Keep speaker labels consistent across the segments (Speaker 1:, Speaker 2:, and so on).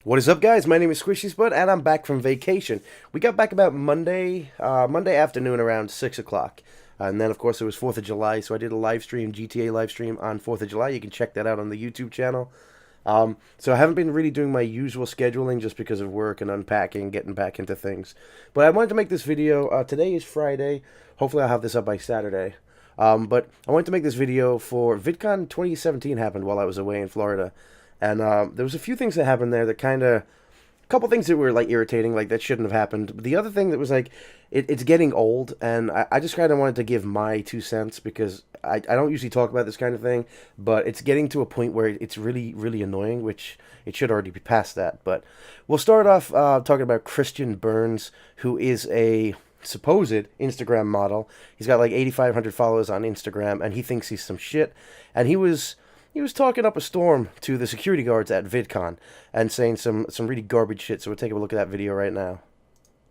Speaker 1: What is up, guys? My name is Squishyspud, and I'm back from vacation. We got back about Monday afternoon around 6 o'clock. And then, of course, it was 4th of July, so I did a live stream, GTA live stream on 4th of July. You can check that out on the YouTube channel. So I haven't been really doing my usual scheduling just because of work and unpacking, getting back into things. But I wanted to make this video. Today is Friday. Hopefully I'll have this up by Saturday. But I wanted to make this video for VidCon 2017 happened while I was away in Florida. And there was a few things that happened there that kind of... A couple things that were, like, irritating, like, that shouldn't have happened. But the other thing that was, like, it's getting old, and I just kind of wanted to give my 2 cents, because I don't usually talk about this kind of thing, but it's getting to a point where it's really, really annoying, which it should already be past that. But we'll start off talking about Christian Burns, who is a supposed Instagram model. He's got, like, 8,500 followers on Instagram, and he thinks he's some shit. And he was talking up a storm to the security guards at VidCon and saying some really garbage shit, so we'll take a look at that video right now.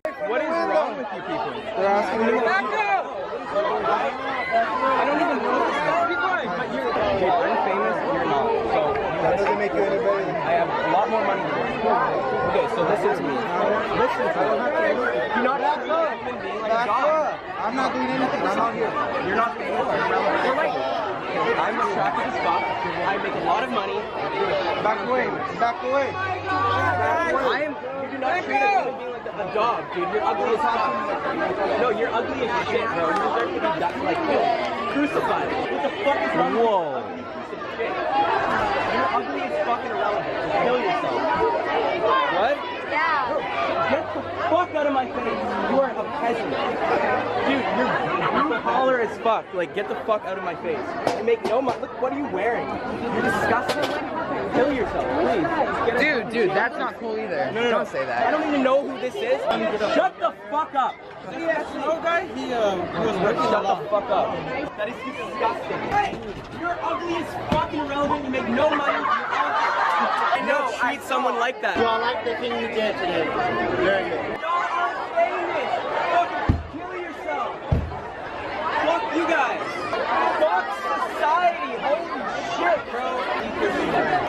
Speaker 2: What is wrong with you people?
Speaker 3: They're asking me.
Speaker 2: Back up! I don't even know this guy, but I'm famous, you're not. So
Speaker 3: That doesn't make you any better than
Speaker 2: I have a lot more money than you. Okay, so listen to me. Listen to me. You're not a human being like a dog.
Speaker 3: I'm not doing anything. I'm not here.
Speaker 2: You're not famous, you're relevant. You're right. I'm attractive as fuck. I make a lot of money.
Speaker 3: Back away. Back away.
Speaker 2: I am. You do not treat a human being like a dog, dude. You're ugly as fuck. No, you're ugly as shit, bro. You deserve to be like crucified. What the fuck is wrong with you? Ugly piece of shit. You're ugly as fucking irrelevant. Just kill yourself. What?
Speaker 4: Yeah.
Speaker 2: Get the fuck out of my face. You are a peasant. Dude, you're blue collar as fuck. Like, get the fuck out of my face. You make no money. Look, what are you wearing? You're disgusting. Kill yourself, please.
Speaker 5: Dude, that's not cool either.
Speaker 2: No.
Speaker 5: Don't say that.
Speaker 2: I don't even know who this is. Shut the fuck up.
Speaker 3: No guy. He was working
Speaker 2: Shut the fuck up. That is disgusting. Hey, you're ugly as fucking irrelevant. You make no money. I know. Treat someone like that.
Speaker 3: I like the thing you did today. Very good.
Speaker 2: Y'all are famous. Fucking kill yourself. Fuck you guys. Fuck society. Holy shit, bro.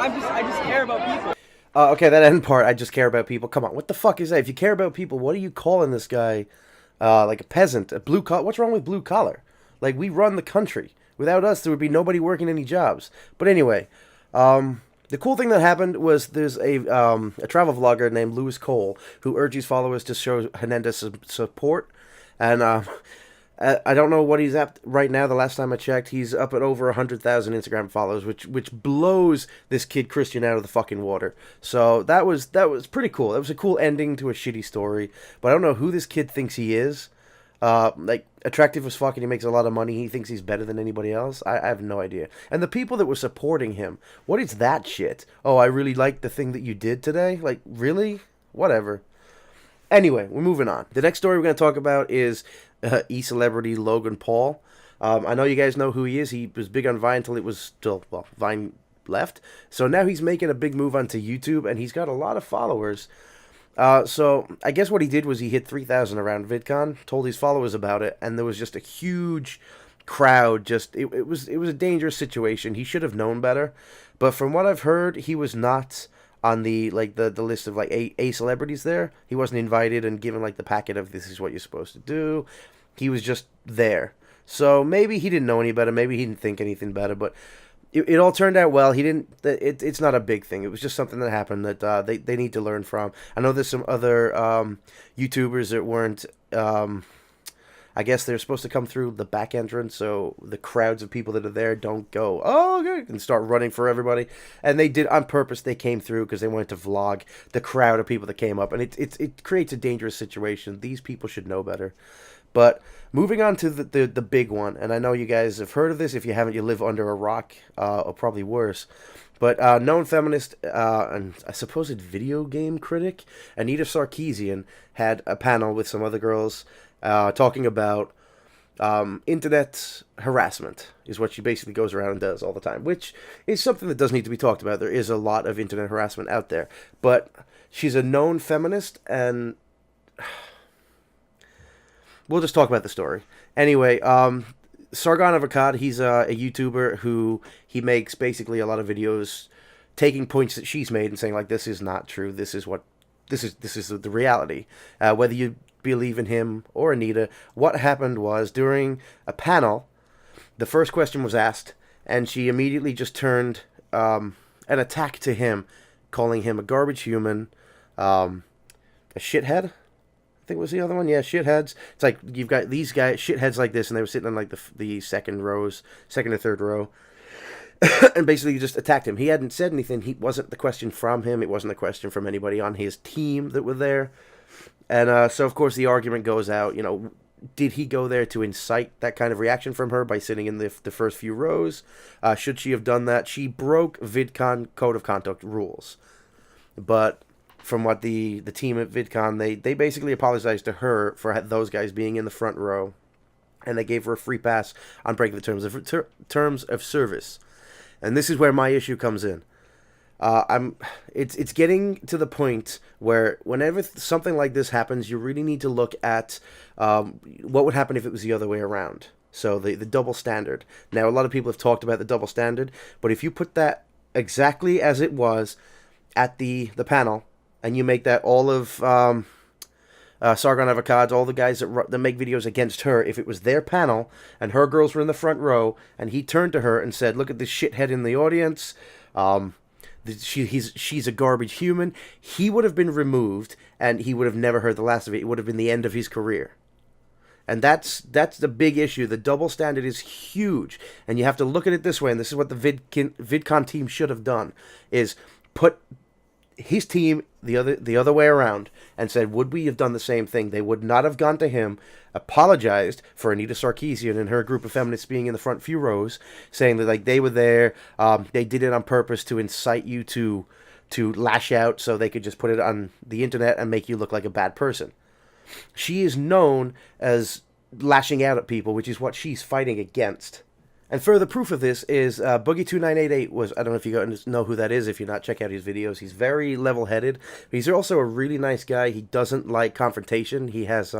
Speaker 2: I just care about people.
Speaker 1: Okay, that end part, I just care about people. Come on, what the fuck is that? If you care about people, what are you calling this guy? Like a peasant, a blue collar? What's wrong with blue collar? Like, we run the country. Without us, there would be nobody working any jobs. But anyway, the cool thing that happened was there's a travel vlogger named Lewis Cole who urges followers to show Hernandez support. And I don't know what he's at right now. The last time I checked, he's up at over 100,000 Instagram followers, which blows this kid Christian out of the fucking water. So that was pretty cool. That was a cool ending to a shitty story. But I don't know who this kid thinks he is. Like, attractive as fuck, and he makes a lot of money. He thinks he's better than anybody else. I have no idea. And the people that were supporting him, what is that shit? Oh, I really like the thing that you did today? Like, really? Whatever. Anyway, we're moving on. The next story we're going to talk about is e-celebrity Logan Paul. I know you guys know who he is. He was big on Vine until it was still, well, Vine left. So now he's making a big move onto YouTube, and he's got a lot of followers. So I guess what he did was he hit 3,000 around VidCon, told his followers about it, and there was just a huge crowd. Just it was a dangerous situation. He should have known better. But from what I've heard, he was not on the list of like a celebrities there. He wasn't invited and given like the packet of this is what you're supposed to do. He was just there. So maybe he didn't know any better. Maybe he didn't think anything better. But it all turned out well. He didn't. It's not a big thing. It was just something that happened that they need to learn from. I know there's some other YouTubers that weren't. I guess they're supposed to come through the back entrance, so the crowds of people that are there don't go, oh, okay, and start running for everybody. And they did on purpose. They came through because they wanted to vlog the crowd of people that came up, and it creates a dangerous situation. These people should know better. But moving on to the big one, and I know you guys have heard of this. If you haven't, you live under a rock, or probably worse. But known feminist and I supposed video game critic Anita Sarkeesian had a panel with some other girls talking about internet harassment is what she basically goes around and does all the time, which is something that does need to be talked about. There is a lot of internet harassment out there. But she's a known feminist, and we'll just talk about the story. Anyway, Sargon Avocad, he's a YouTuber who he makes basically a lot of videos taking points that she's made and saying like, this is not true. This is the reality. Whether you believe in him or Anita, what happened was during a panel, the first question was asked, and she immediately just turned an attack to him, calling him a garbage human, a shithead. I think was the other one. Yeah, shitheads. It's like you've got these guys, shitheads like this, and they were sitting on like the second or third row, and basically just attacked him. He hadn't said anything. He wasn't the question from him. It wasn't a question from anybody on his team that were there. And so, of course, the argument goes out, you know, did he go there to incite that kind of reaction from her by sitting in the first few rows? Should she have done that? She broke Vidcon Code of Conduct rules. But from what the team at Vidcon, they basically apologized to her for those guys being in the front row. And they gave her a free pass on breaking the terms of service. And this is where my issue comes in. It's getting to the point where whenever something like this happens, you really need to look at what would happen if it was the other way around. So the double standard. Now, a lot of people have talked about the double standard, but if you put that exactly as it was at the panel, and you make that all of Sargon Avocads, all the guys that make videos against her, if it was their panel and her girls were in the front row, and he turned to her and said, "Look at this shithead in the audience. She's a garbage human," he would have been removed, and he would have never heard the last of it. It would have been the end of his career. And that's the big issue. The double standard is huge, and you have to look at it this way, and this is what the Vidcon team should have done, is put his team the other way around and said, would we have done the same thing? They would not have gone to him, apologized for Anita Sarkeesian and her group of feminists being in the front few rows, saying that like they were there, they did it on purpose to incite you to lash out so they could just put it on the internet and make you look like a bad person. She is known as lashing out at people, which is what she's fighting against. And further proof of this is Boogie2988 was, I don't know if you guys know who that is. If you're not, check out his videos. He's very level-headed. He's also a really nice guy. He doesn't like confrontation. He has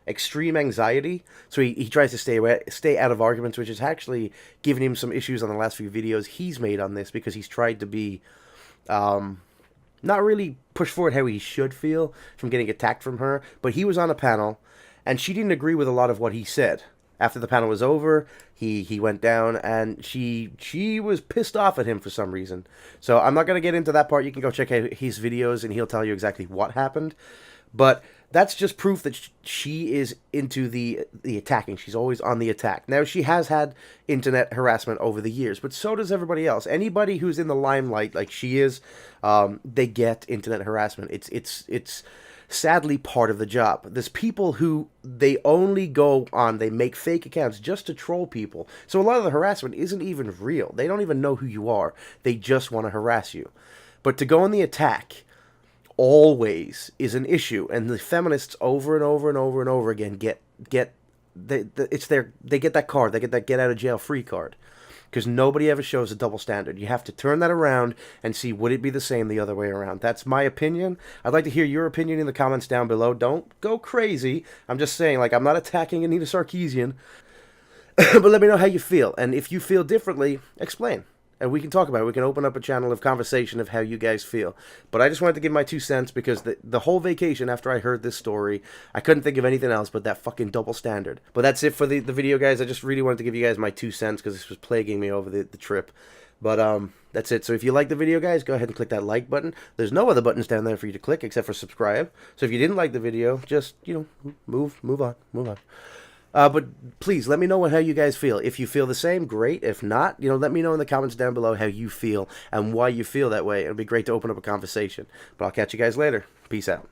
Speaker 1: extreme anxiety, so he tries to stay out of arguments, which has actually given him some issues on the last few videos he's made on this, because he's tried to be not really push forward how he should feel from getting attacked from her. But he was on a panel, and she didn't agree with a lot of what he said. After the panel was over, he went down, and she was pissed off at him for some reason. So I'm not going to get into that part. You can go check out his videos, and he'll tell you exactly what happened. But that's just proof that she is into the attacking. She's always on the attack. Now, she has had internet harassment over the years, but so does everybody else. Anybody who's in the limelight like she is, they get internet harassment. It's sadly part of the job. There's people who they only go on, they make fake accounts just to troll people. So a lot of the harassment isn't even real. They don't even know who you are. They just want to harass you. But to go on the attack always is an issue, and the feminists over and over and over and over again get that card. They get that get out of jail free card. Because nobody ever shows a double standard. You have to turn that around and see, would it be the same the other way around? That's my opinion. I'd like to hear your opinion in the comments down below. Don't go crazy. I'm just saying, like, I'm not attacking Anita Sarkeesian. But let me know how you feel. And if you feel differently, explain. And we can talk about it. We can open up a channel of conversation of how you guys feel. But I just wanted to give my 2 cents because the whole vacation after I heard this story, I couldn't think of anything else but that fucking double standard. But that's it for the video, guys. I just really wanted to give you guys my 2 cents because this was plaguing me over the trip. But that's it. So if you like the video, guys, go ahead and click that like button. There's no other buttons down there for you to click except for subscribe. So if you didn't like the video, just, you know, move on. But please, let me know how you guys feel. If you feel the same, great. If not, you know, let me know in the comments down below how you feel and why you feel that way. It'll be great to open up a conversation. But I'll catch you guys later. Peace out.